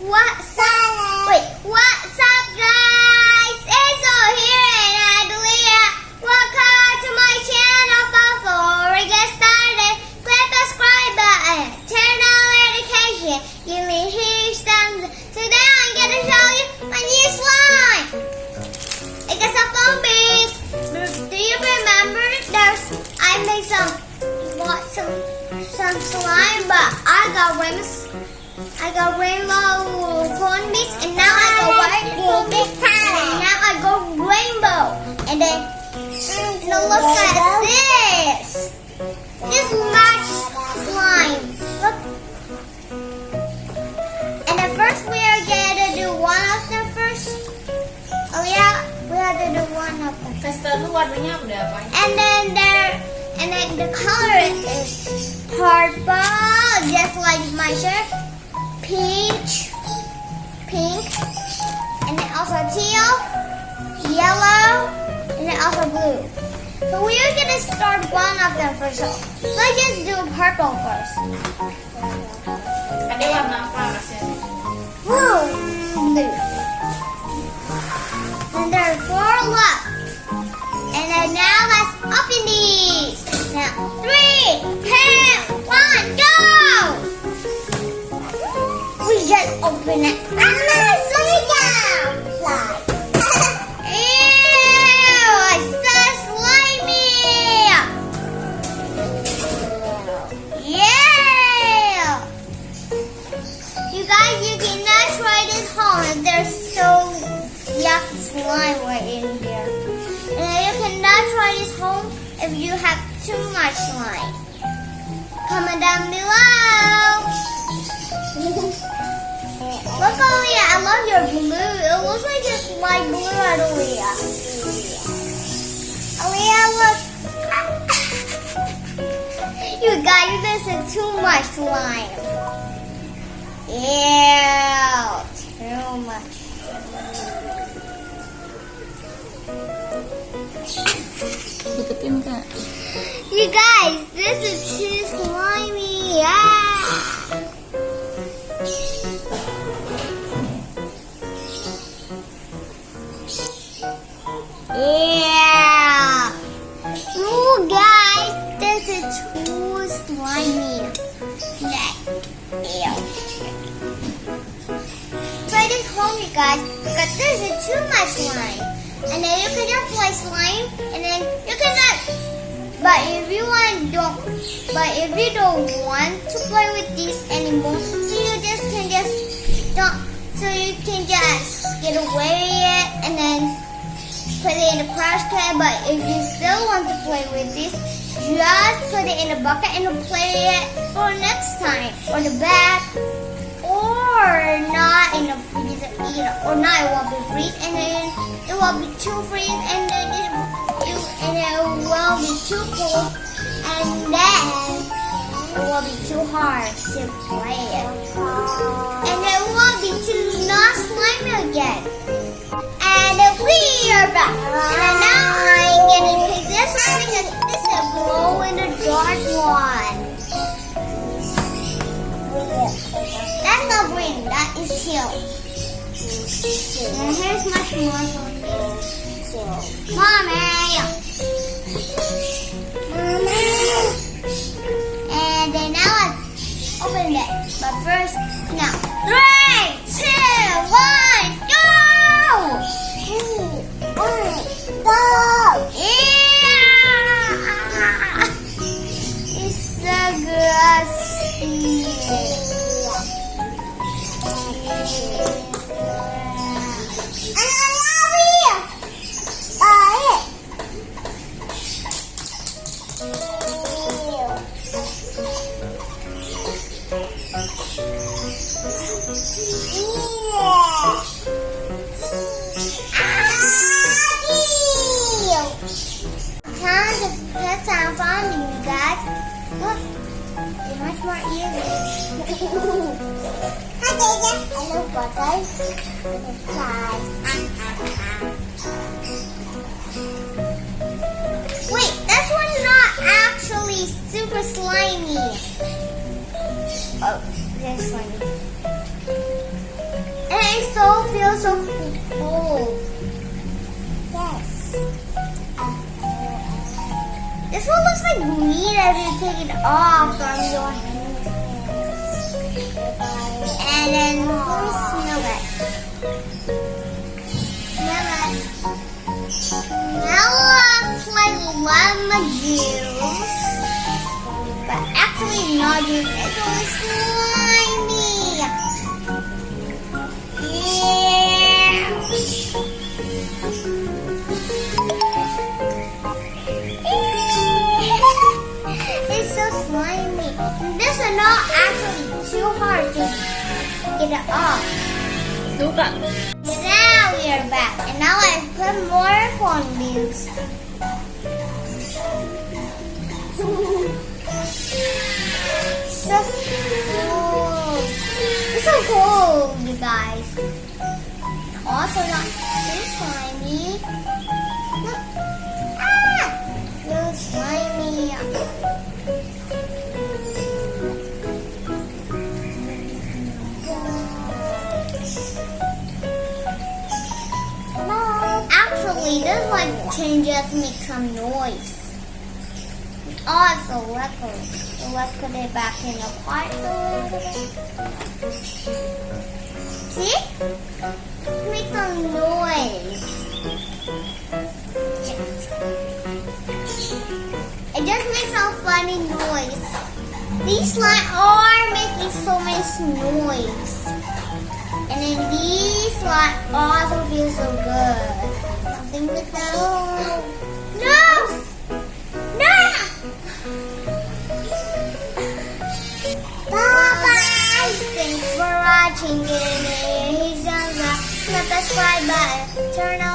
What's up? Wait, what's up, guys? It's all here and I believe. Welcome to my channel. Before we get started, click the subscribe button, turn on notification, give me huge thumbs up. Today I'm gonna show you my new slime. It got some foam beads. Do you remember? I made some slime, but I got rainbow foam beads, and now I go white foam beads, and now I go rainbow, and then it looks like this. This match slime. Look. And then first we are gonna do one of them first. Oh yeah, we have to do one of them. And then the color is purple, just like my shirt. Pink, and then also teal, yellow, and then also blue. So we are gonna start one of them first. So let's just do purple first. Blue. And there are 4 left. And then now let's open these. Now 3, 2, 1, go! We just open it. Slide down. Ew, it's so slimy. Yeah. You guys, you cannot try this home. There's so yucky slime right in here. And you cannot try this home if you have too much slime. Comment down below. Look, Aaliyah, I love your blue. It looks like just light blue at Aaliyah. Aaliyah, look. You guys, this is too much slime. Ew, too much. You guys, this is too slimy. Yeah. Ooh, guys, this is too slimy. Ew. Try this home, you guys, because this is too much slime. And then you can just play slime, and then you cannot. But if you don't want to play with these anymore, so you can just get away with it and then put it in the trash can. But if you still want to play with this, just put it in a bucket and play it for next time, or the bag, or not in the freezer either, or not it won't be freeze, and then it will be too freeze, and then it will be too cold, and then it will be too hard to play it, and it will be too not slimy again. And then we are back. And now I'm gonna pick this one because this is a glow in the dark one. That's not green, that is teal. And here's much more for you. Mommy! And then now let's open it. But first, now 3, 2, 1, go! Go! Yeah! It's so grossy. Time to put some fondue, you guys. Look, it's much more easy. Hi, Dada. I love butter. Wait, this one's not actually super slimy. Oh, this one. it so feels so cold. Yes. This one looks like meat as you take it off from your hand. And then let me smell it. Smell it. Now looks like lemon juice. But actually not juice, it's only slimy. Yeah. It's so slimy. This is not actually too hard to get it off. Đúng ạ. Now we are back, and now I put more fondies. So cool. It's so cool, you guys. Also not too slimy. Look. Ah! So slimy. Actually, this one changes to make some noise. Also, let's put it back in the pot a little bit. See? Make some noise. Yes. It just makes some funny noise. These slime are making so much noise. And then these slime also feel so good. Something with that. No! No! Bye-bye! Thanks for watching. Hit the subscribe button. Turn on